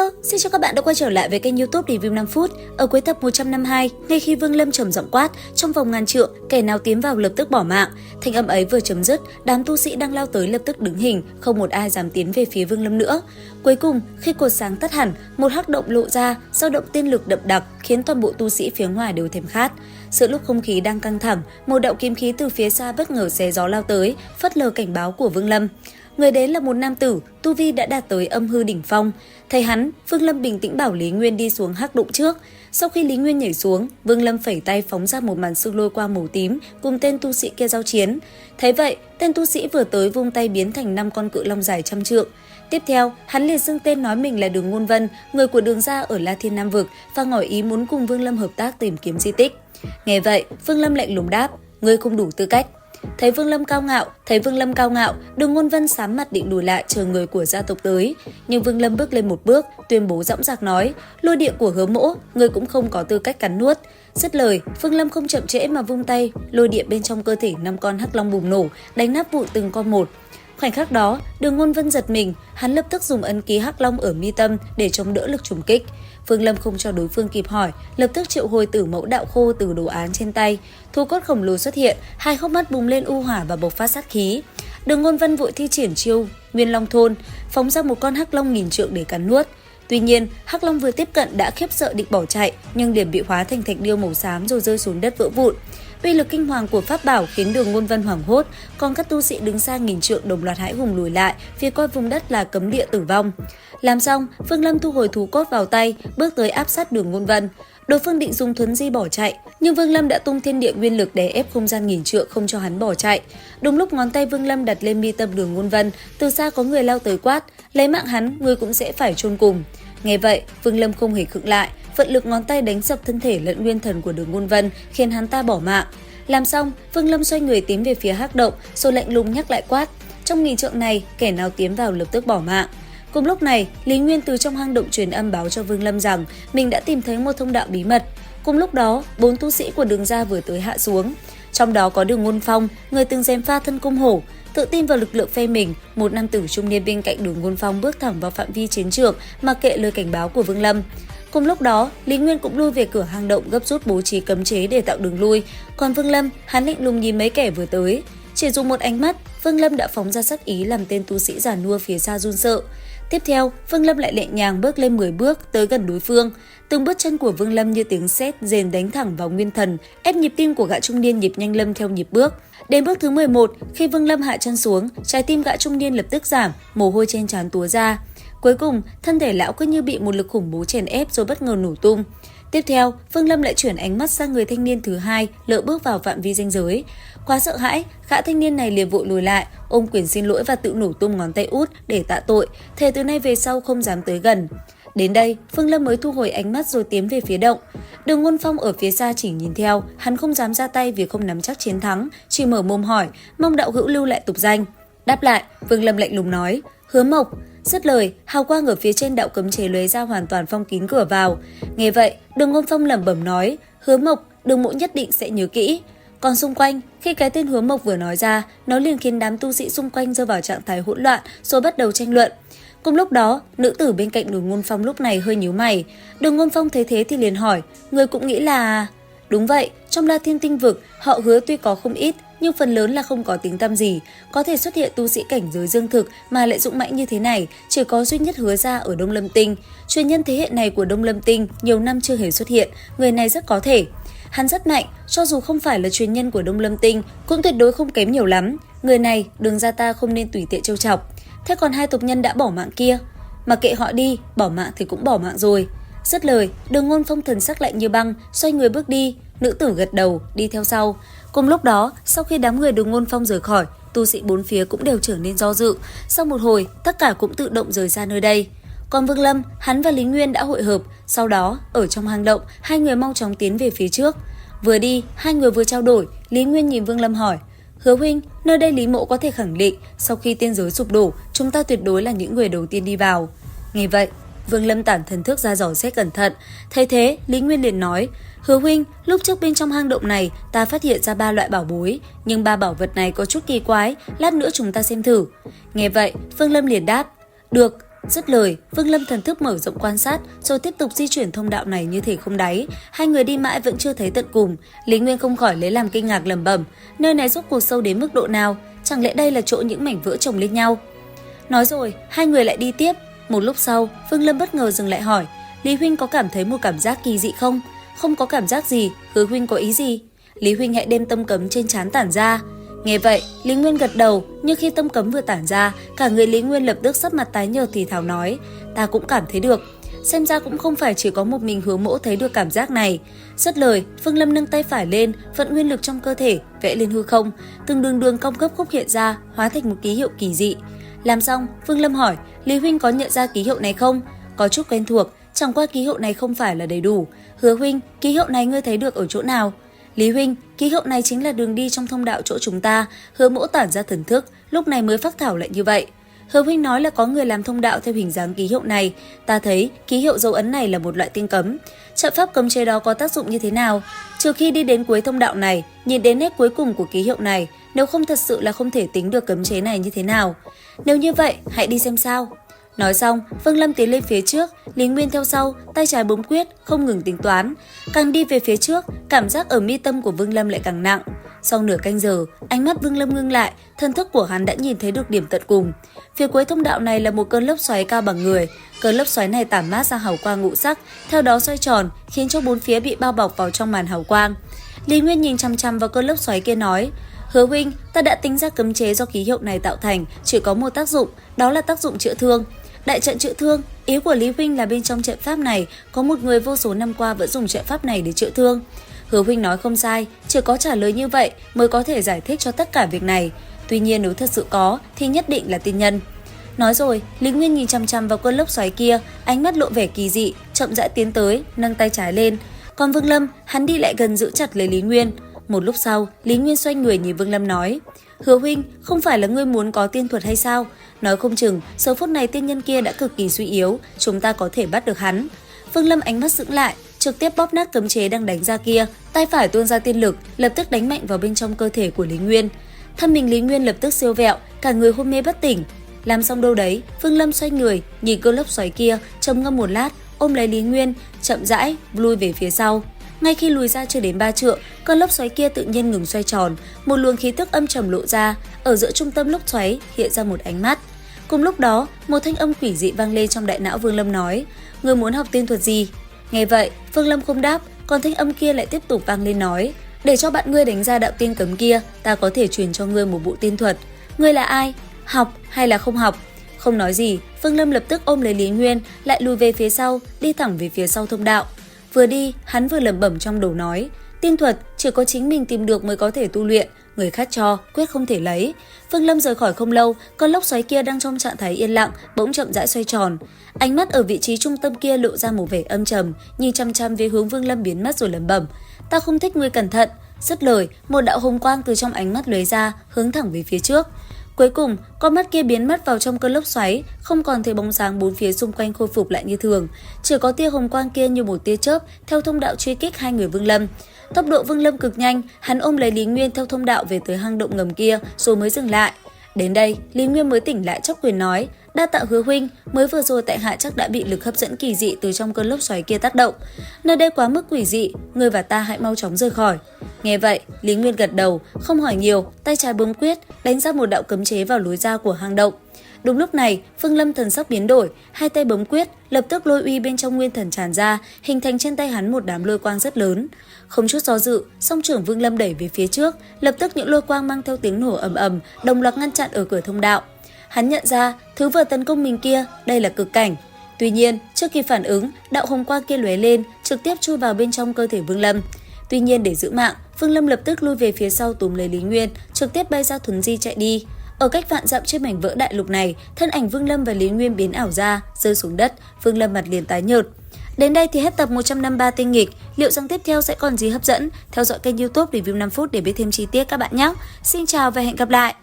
Hello, xin chào các bạn đã quay trở lại với kênh YouTube Review 5 phút. Ở cuối tập 152, ngay khi Vương Lâm trầm giọng quát, trong vòng ngàn trượng, kẻ nào tiến vào lập tức bỏ mạng. Thanh âm ấy vừa chấm dứt, đám tu sĩ đang lao tới lập tức đứng hình, không một ai dám tiến về phía Vương Lâm nữa. Cuối cùng, khi cột sáng tắt hẳn, một hắc động lộ ra, dao động tiên lực đậm đặc, khiến toàn bộ tu sĩ phía ngoài đều thèm khát. Giữa lúc không khí đang căng thẳng, một đạo kiếm khí từ phía xa bất ngờ xé gió lao tới, phớt lờ cảnh báo của Vương Lâm. Người đến là một nam tử, tu vi đã đạt tới âm hư đỉnh phong. Thấy hắn, Vương Lâm bình tĩnh bảo Lý Nguyên đi xuống hắc động trước. Sau khi Lý Nguyên nhảy xuống, Vương Lâm phẩy tay phóng ra một màn sương lôi qua màu tím cùng tên tu sĩ kia giao chiến. Thấy vậy, tên tu sĩ vừa tới vung tay biến thành 5 con cự long dài trăm trượng. Tiếp theo, hắn liền xưng tên nói mình là Đường Ngôn Vân, người của Đường gia ở La Thiên Nam Vực và ngỏ ý muốn cùng Vương Lâm hợp tác tìm kiếm di tích. Nghe vậy, Vương Lâm lạnh lùng đáp: "Ngươi không đủ tư cách." Thấy Vương Lâm cao ngạo, Đường Ngôn Vân sám mặt định lùi lại chờ người của gia tộc tới, nhưng Vương Lâm bước lên một bước, tuyên bố dõng dạc nói: "Lôi điện của Hứa Mỗ, ngươi cũng không có tư cách cắn nuốt." Dứt lời, Vương Lâm không chậm trễ mà vung tay, lôi điện bên trong cơ thể 5 con hắc long bùng nổ, đánh nát vụn từng con một. Khoảnh khắc đó, Đường Ngôn Vân giật mình, hắn lập tức dùng ấn ký hắc long ở mi tâm để chống đỡ lực trùng kích. Vương Lâm không cho đối phương kịp hỏi, lập tức triệu hồi tử mẫu đạo khô từ đồ án trên tay. Thú cốt khổng lồ xuất hiện, hai hốc mắt bùng lên u hỏa và bộc phát sát khí. Đường Ngôn Vân vội thi triển chiêu Nguyên Long Thôn, phóng ra một con hắc long nghìn trượng để cắn nuốt. Tuy nhiên, hắc long vừa tiếp cận đã khiếp sợ định bỏ chạy, nhưng liền bị hóa thành thạch điêu màu xám rồi rơi xuống đất vỡ vụn. Uy lực kinh hoàng của pháp bảo khiến Đường Ngôn Vân hoảng hốt, còn các tu sĩ đứng xa nghìn trượng đồng loạt hãi hùng lùi lại, vì coi vùng đất là cấm địa tử vong. Làm xong, Vương Lâm thu hồi thú cốt vào tay, bước tới áp sát Đường Ngôn Vân. Đối phương định dùng thuấn di bỏ chạy, nhưng Vương Lâm đã tung thiên địa nguyên lực đè ép không gian nghìn trượng không cho hắn bỏ chạy. Đúng lúc ngón tay Vương Lâm đặt lên mi tâm Đường Ngôn Vân, từ xa có người lao tới quát: "Lấy mạng hắn, ngươi cũng sẽ phải chôn cùng." Nghe vậy, Vương Lâm không hề khựng lại, vận lực ngón tay đánh sập thân thể lẫn nguyên thần của Đường Ngôn Vân, khiến hắn ta bỏ mạng. Làm xong, Vương Lâm xoay người tiến về phía hắc động, rồi lạnh lùng nhắc lại quát: "Trong nghìn trượng này, kẻ nào tiến vào lập tức bỏ mạng." Cùng lúc này, Lý Nguyên từ trong hang động truyền âm báo cho Vương Lâm rằng mình đã tìm thấy một thông đạo bí mật. Cùng lúc đó, 4 tu sĩ của Đường gia vừa tới hạ xuống. Trong đó có Đường Ngôn Phong, người từng gièm pha thân cung hổ. Tự tin vào lực lượng phe mình, một nam tử trung niên bên cạnh Đường Ngôn Phong bước thẳng vào phạm vi chiến trường, mặc kệ lời cảnh báo của Vương Lâm. Cùng lúc đó, Lý Nguyên cũng lui về cửa hang động gấp rút bố trí cấm chế để tạo đường lui. Còn Vương Lâm, hắn lạnh lùng nhìn mấy kẻ vừa tới. Chỉ dùng một ánh mắt, Vương Lâm đã phóng ra sát ý làm tên tu sĩ già nua phía xa run sợ. Tiếp theo, Vương Lâm lại nhẹ nhàng bước lên 10 bước tới gần đối phương. Từng bước chân của Vương Lâm như tiếng sét rền đánh thẳng vào nguyên thần, ép nhịp tim của gã trung niên nhịp nhanh lâm theo nhịp bước. Đến bước thứ 11, khi Vương Lâm hạ chân xuống, trái tim gã trung niên lập tức giảm, mồ hôi trên trán túa ra. Cuối cùng, thân thể lão cứ như bị một lực khủng bố chèn ép rồi bất ngờ nổ tung. Tiếp theo, Vương Lâm lại chuyển ánh mắt sang người thanh niên thứ hai, lỡ bước vào phạm vi ranh giới. Quá sợ hãi, gã thanh niên này liền vội lùi lại, ôm quyền xin lỗi và tự nổ tung ngón tay út để tạ tội, thề từ nay về sau không dám tới gần. Đến đây, Vương Lâm mới thu hồi ánh mắt rồi tiến về phía động. Đường Ngôn Phong ở phía xa chỉ nhìn theo, hắn không dám ra tay vì không nắm chắc chiến thắng, chỉ mở mồm hỏi, mong đạo hữu lưu lại tục danh. Đáp lại, Vương Lâm lạnh lùng nói: "Hứa Mộc." Dứt lời, hào quang ở phía trên đạo cấm chế lóe ra hoàn toàn phong kín cửa vào. Nghe vậy, Đường Ngôn Phong lẩm bẩm nói: "Hứa Mộc, Đường mỗ nhất định sẽ nhớ kỹ." Còn xung quanh, khi cái tên Hứa Mộc vừa nói ra, nó liền khiến đám tu sĩ xung quanh rơi vào trạng thái hỗn loạn, rồi bắt đầu tranh luận. Cùng lúc đó, nữ tử bên cạnh Đường Ngôn Phong lúc này hơi nhíu mày. Đường Ngôn Phong thấy thế thì liền hỏi: "Người cũng nghĩ là..." Đúng vậy, trong La Thiên Tinh Vực, họ Hứa tuy có không ít, nhưng phần lớn là không có tiếng tăm gì. Có thể xuất hiện tu sĩ cảnh giới dương thực mà lại dũng mãnh như thế này, chỉ có duy nhất Hứa gia ở Đông Lâm Tinh. Truyền nhân thế hệ này của Đông Lâm Tinh nhiều năm chưa hề xuất hiện, người này rất có thể. Hắn rất mạnh, cho dù không phải là truyền nhân của Đông Lâm Tinh, cũng tuyệt đối không kém nhiều lắm. Người này, Đường gia ta không nên tùy tiện trêu chọc. Thế còn hai tộc nhân đã bỏ mạng kia, mà kệ họ đi, bỏ mạng thì cũng bỏ mạng rồi. Dứt lời, Đường Ngôn Phong thần sắc lạnh như băng, xoay người bước đi. Nữ tử gật đầu, đi theo sau. Cùng lúc đó, sau khi đám người Đường Ngôn Phong rời khỏi, tu sĩ bốn phía cũng đều trở nên do dự. Sau một hồi, tất cả cũng tự động rời ra nơi đây. Còn Vương Lâm, hắn và Lý Nguyên đã hội hợp. Sau đó, ở trong hang động, hai người mau chóng tiến về phía trước. Vừa đi, hai người vừa trao đổi. Lý Nguyên nhìn Vương Lâm hỏi: "Hứa huynh, nơi đây Lý mộ có thể khẳng định, sau khi tiên giới sụp đổ, chúng ta tuyệt đối là những người đầu tiên đi vào." Nghe vậy, Vương Lâm tản thần thức ra dò xét cẩn thận. Thấy thế, Lý Nguyên liền nói: "Hứa huynh, lúc trước bên trong hang động này, ta phát hiện ra 3 loại bảo bối, nhưng 3 bảo vật này có chút kỳ quái, lát nữa chúng ta xem thử." Nghe vậy, Vương Lâm liền đáp: "Được." Dứt lời, Vương Lâm thần thức mở rộng quan sát, rồi tiếp tục di chuyển thông đạo này như thể không đáy. Hai người đi mãi vẫn chưa thấy tận cùng. Lý Nguyên không khỏi lấy làm kinh ngạc lẩm bẩm, nơi này rốt cuộc sâu đến mức độ nào? Chẳng lẽ đây là chỗ những mảnh vỡ chồng lên nhau? Nói rồi, hai người lại đi tiếp. Một lúc sau, Vương Lâm bất ngờ dừng lại hỏi, Lý huynh có cảm thấy một cảm giác kỳ dị không? Không có cảm giác gì, Hứa huynh có ý gì? Lý huynh hãy đem tâm cấm trên trán tản ra. Nghe vậy, Lý Nguyên gật đầu, nhưng khi tâm cấm vừa tản ra, cả người Lý Nguyên lập tức sắc mặt tái nhợt thì thào nói, ta cũng cảm thấy được. Xem ra cũng không phải chỉ có một mình Hứa mỗ thấy được cảm giác này. Dứt lời, Vương Lâm nâng tay phải lên, vận nguyên lực trong cơ thể, vẽ lên hư không, từng đường cong gấp khúc hiện ra, hóa thành một ký hiệu kỳ dị. Làm xong, Vương Lâm hỏi, Lý huynh có nhận ra ký hiệu này không? Có chút quen thuộc, chẳng qua ký hiệu này không phải là đầy đủ. Hứa huynh, ký hiệu này ngươi thấy được ở chỗ nào? Lý huynh, ký hiệu này chính là đường đi trong thông đạo chỗ chúng ta, Hứa mỗ tản ra thần thức, lúc này mới phác thảo lại như vậy. Hứa huynh nói là có người làm thông đạo theo hình dáng ký hiệu này, ta thấy ký hiệu dấu ấn này là một loại tiên cấm. Trận pháp cấm chế đó có tác dụng như thế nào? Trừ khi đi đến cuối thông đạo này, nhìn đến nét cuối cùng của ký hiệu này, nếu không thật sự là không thể tính được cấm chế này như thế nào. Nếu như vậy, hãy đi xem sao. Nói xong, Vương Lâm tiến lên phía trước, Lý Nguyên theo sau, tay trái bấm quyết, không ngừng tính toán. Càng đi về phía trước, cảm giác ở mi tâm của Vương Lâm lại càng nặng. Sau nửa canh giờ, ánh mắt Vương Lâm ngưng lại, thần thức của hắn đã nhìn thấy được điểm tận cùng. Phía cuối thông đạo này là một cơn lốc xoáy cao bằng người. Cơn lốc xoáy này tản mát ra hào quang ngũ sắc, theo đó xoay tròn, khiến cho bốn phía bị bao bọc vào trong màn hào quang. Lý Nguyên nhìn chăm chăm vào cơn lốc xoáy kia nói, Hứa huynh, ta đã tính ra cấm chế do ký hiệu này tạo thành chỉ có một tác dụng, đó là tác dụng chữa thương. Đại trận chữa thương, ý của Lý huynh là bên trong trận pháp này có một người vô số năm qua vẫn dùng trận pháp này để chữa thương. Hứa huynh nói không sai, chỉ có trả lời như vậy mới có thể giải thích cho tất cả việc này. Tuy nhiên nếu thật sự có thì nhất định là tiên nhân. Nói rồi, Lý Nguyên nhìn chăm chăm vào cơn lốc xoáy kia, ánh mắt lộ vẻ kỳ dị, chậm rãi tiến tới, nâng tay trái lên. Còn Vương Lâm, hắn đi lại gần giữ chặt lấy Lý Nguyên. Một lúc sau, Lý Nguyên xoay người nhìn Vương Lâm nói, Hứa huynh, không phải là ngươi muốn có tiên thuật hay sao? Nói không chừng, giờ phút này tiên nhân kia đã cực kỳ suy yếu, chúng ta có thể bắt được hắn. Vương Lâm ánh mắt sững lại, trực tiếp bóp nát cấm chế đang đánh ra kia, tay phải tuôn ra tiên lực, lập tức đánh mạnh vào bên trong cơ thể của Lý Nguyên. Thân mình Lý Nguyên lập tức siêu vẹo, cả người hôn mê bất tỉnh. Làm xong đâu đấy, Vương Lâm xoay người, nhìn cơn lốc xoáy kia, trầm ngâm một lát, ôm lấy Lý Nguyên, chậm rãi lui về phía sau. Ngay khi lùi ra chưa đến 3 trượng, cơn lốc xoáy kia tự nhiên ngừng xoay tròn, một luồng khí tức âm trầm lộ ra, ở giữa trung tâm lốc xoáy hiện ra một ánh mắt. Cùng lúc đó, một thanh âm quỷ dị vang lên trong đại não Vương Lâm nói, ngươi muốn học tiên thuật gì? Nghe vậy, Vương Lâm không đáp, còn thanh âm kia lại tiếp tục vang lên nói, để cho bạn ngươi đánh ra đạo tiên cấm kia, ta có thể truyền cho ngươi một bộ tiên thuật. Ngươi là ai? Học hay là không học? Không nói gì, Vương Lâm lập tức ôm lấy Lý Nguyên, lại lùi về phía sau, đi thẳng về phía sau thông đạo. Vừa đi, hắn vừa lẩm bẩm trong đầu nói, tiên thuật chỉ có chính mình tìm được mới có thể tu luyện, người khác cho, quyết không thể lấy. Vương Lâm rời khỏi không lâu, con lốc xoáy kia đang trong trạng thái yên lặng, bỗng chậm rãi xoay tròn. Ánh mắt ở vị trí trung tâm kia lộ ra một vẻ âm trầm, nhìn chăm chăm về hướng Vương Lâm biến mất rồi lẩm bẩm, ta không thích ngươi, cẩn thận. Dứt lời, một đạo hồng quang từ trong ánh mắt lóe ra, hướng thẳng về phía trước. Cuối cùng, con mắt kia biến mất vào trong cơn lốc xoáy, không còn thấy bóng dáng bốn phía xung quanh khôi phục lại như thường. Chỉ có tia hồng quang kia như một tia chớp theo thông đạo truy kích hai người Vương Lâm. Tốc độ Vương Lâm cực nhanh, hắn ôm lấy Lý Nguyên theo thông đạo về tới hang động ngầm kia rồi mới dừng lại. Đến đây, Lý Nguyên mới tỉnh lại chắp quyền nói, đa tạ Hứa huynh, mới vừa rồi tại hạ chắc đã bị lực hấp dẫn kỳ dị từ trong cơn lốc xoáy kia tác động. Nơi đây quá mức quỷ dị, ngươi và ta hãy mau chóng rời khỏi. Nghe vậy, Lý Nguyên gật đầu, không hỏi nhiều, tay trái bấm quyết, đánh ra một đạo cấm chế vào lối ra của hang động. Đúng lúc này, Vương Lâm thần sắc biến đổi, hai tay bấm quyết, lập tức lôi uy bên trong nguyên thần tràn ra, hình thành trên tay hắn một đám lôi quang rất lớn. Không chút do dự, song trưởng Vương Lâm đẩy về phía trước, lập tức những lôi quang mang theo tiếng nổ ầm ầm, đồng loạt ngăn chặn ở cửa thông đạo. Hắn nhận ra, thứ vừa tấn công mình kia, đây là cực cảnh. Tuy nhiên, trước khi phản ứng, đạo hồng quang kia lóe lên, trực tiếp chui vào bên trong cơ thể Vương Lâm. Tuy nhiên để giữ mạng, Vương Lâm lập tức lui về phía sau túm lấy Lý Nguyên, trực tiếp bay ra thuấn di chạy đi. Ở cách vạn dặm trên mảnh vỡ đại lục này, thân ảnh Vương Lâm và Lý Nguyên biến ảo ra, rơi xuống đất, Vương Lâm mặt liền tái nhợt. Đến đây thì hết tập 153 tinh nghịch, liệu rằng tiếp theo sẽ còn gì hấp dẫn? Theo dõi kênh YouTube Review 5 phút để biết thêm chi tiết các bạn nhé. Xin chào và hẹn gặp lại.